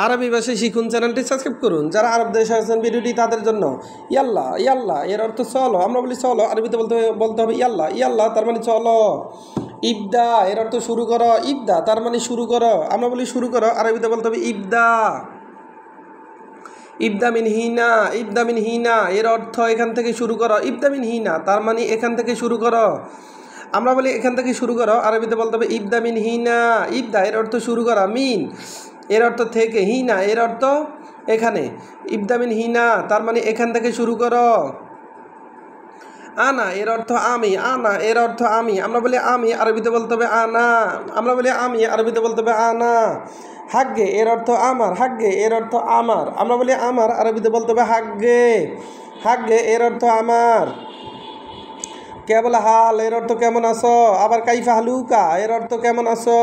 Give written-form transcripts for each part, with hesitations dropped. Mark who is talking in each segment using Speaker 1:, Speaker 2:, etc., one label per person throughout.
Speaker 1: আরবি ভাষায় শিখুন চ্যানেলটি সাবস্ক্রাইব করুন। যারা আরব দেশে আছেন ভিডিওটি তাদের জন্য। ইয়াল্লা ইয়াল্লা এর অর্থ চলো, আমরা বলি চলো, আরবিতে বলতে হবে ইয়াল্লা ইয়াল্লা তার মানে চলো। ইবদা এর অর্থ শুরু করো, ইবদা তার মানে শুরু করো, আমরা বলি শুরু করো, আরবিতে বলতে হবে ইবদা। ইবদা মিন হিনা, ইবদা মিন হিনা এর অর্থ এখান থেকে শুরু করো, ইবদা মিন হিনা তার মানে এখান থেকে শুরু করো, আমরা বলি এখান থেকে শুরু করো, আরবিতে বলতে হবে ইবদা মিন হিনা। ইবদা এর অর্থ শুরু করা, মিন এর অর্থ থেকে, হিনা এর অর্থ এখানে, ইবদা মিন হিনা তার মানে এখান থেকে শুরু করো। আনা এর অর্থ আমি, আনা এর অর্থ আমি, আমরা বলি আমি, আরবিতে বলতে হবে আনা, আমরা বলি আমি, আরবিতে বলতে হবে আনা। হাগ্গে এর অর্থ আমার, হাগ্গে এর অর্থ আমার, আমরা বলি আমার, আরবিতে বলতে হবে হাগ্গে, হাগ্গে এর অর্থ আমার। কেবল হাল এর অর্থ কেমন আছো, আবার কাইফা হালুকা এর অর্থ কেমন আছো,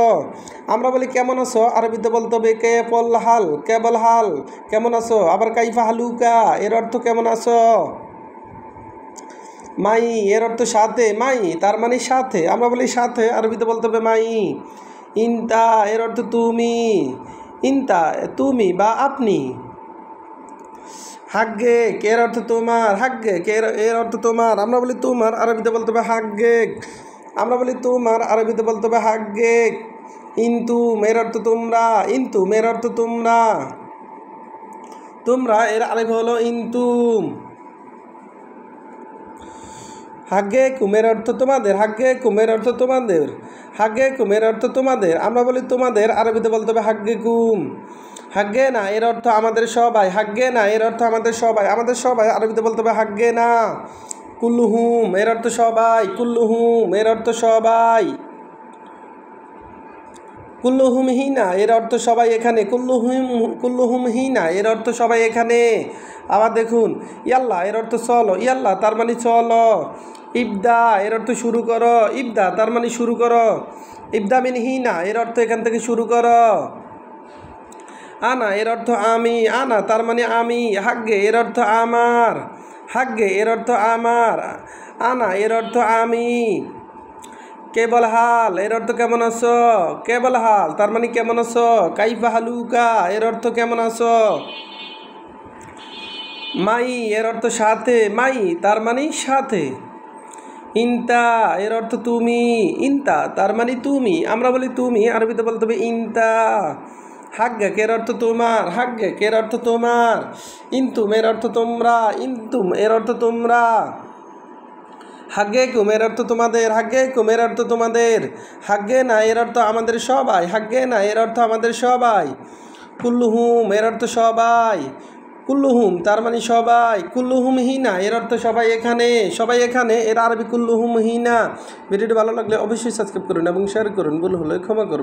Speaker 1: আমরা বলি কেমন আছো, আরবিতে বলতে হবে কেবল হাল, কেবল হাল কেমন আছো, আবার কাইফা হালুকা এর অর্থ কেমন আছো। মাই এর অর্থ সাথে, মাই তার মানে সাথে, আমরা বলি সাথে, আরবিতে বলতে হবে মাই। ইনতা এর অর্থ তুমি, ইনতা তুমি বা আপনি। হাগ্গে এর অর্থ তোমার, হাগ্গে এর অর্থ তোমার, আমরা বলি তোমার, আরবিতে বলতে হবে হাগ্গে, আমরা বলি তোমার, আরবিতে বলতে হবে হাগ্গে। ইনতুম এর অর্থ তোমরা, ইনতুম এর অর্থ তোমরা, তোমরা এর আরবি হলো ইনতুম। হাগ্গে কুমের অর্থ তোমাদের, হাগ্গে কুমের অর্থ তোমাদের, হাগ্গে কুমের অর্থ তোমাদের, আমরা বলি তোমাদের, আরবিতে বলতে হবে হাগ্গে কুম। হাগ্গে না এর অর্থ আমাদের সবাই, হাগ্গে না এর অর্থ আমাদের সবাই, আমাদের সবাই, আরবিতে বলতে হবে হাগ্গে না। কুল্লুহুম এর অর্থ সবাই, কুল্লুহুম এর অর্থ সবাই। কুল্লুহুম হিনা এর অর্থ সবাই এখানে, কুল্লুহুম হিনা এর অর্থ সবাই এখানে। আবার দেখুন, ইয়াল্লা এর অর্থ চলো, ইয়াল্লা তার মানে চলো। ইবদা এর অর্থ শুরু করো, ইবদা তার মানে শুরু করো। ইবদা মিন হিনা এর অর্থ এখান থেকে শুরু করো। আনা এর অর্থ আমি, আনা তার মানে আমি। হাগ্গে এর অর্থ আমার, হাগ্গে এর অর্থ আমার, আনা এর অর্থ আমি। কেবল হাল এর অর্থ কেমন আছো, কেবল হাল তার মানে কেমন আছো। কাইফা হালুকা এর অর্থ কেমন আছো। মাই এর অর্থ সাথে, মাই তার মানে সাথে। ইনতা এর অর্থ তুমি, ইনতা তার মানে তুমি, আমরা বলি তুমি, আরবিতে বলতে হবে ইনতা। হাগ্গে এর অর্থ তোমার, হাগ্গে এর অর্থ তোমার। ইনতুম এর অর্থ তোমরা, ইনতুম এর অর্থ তোমরা। হাগ্গে কুমের অর্থ তোমাদের, হাগ্গে কুমের অর্থ তোমাদের। হাগ্গে না এর অর্থ আমাদের সবাই, হাগ্গে না এর অর্থ আমাদের সবাই। কুল্লুহুম এর অর্থ সবাই, কুল্লুহুম তার মানে সবাই। কুল্লুহুম হিনা এর অর্থ সবাই এখানে, সবাই এখানে এর আরবি কুল্লুহুম হিনা। ভিডিওটি ভালো লাগলে অবশ্যই সাবস্ক্রাইব করুন এবং শেয়ার করুন, ভুল হলে ক্ষমা করুন।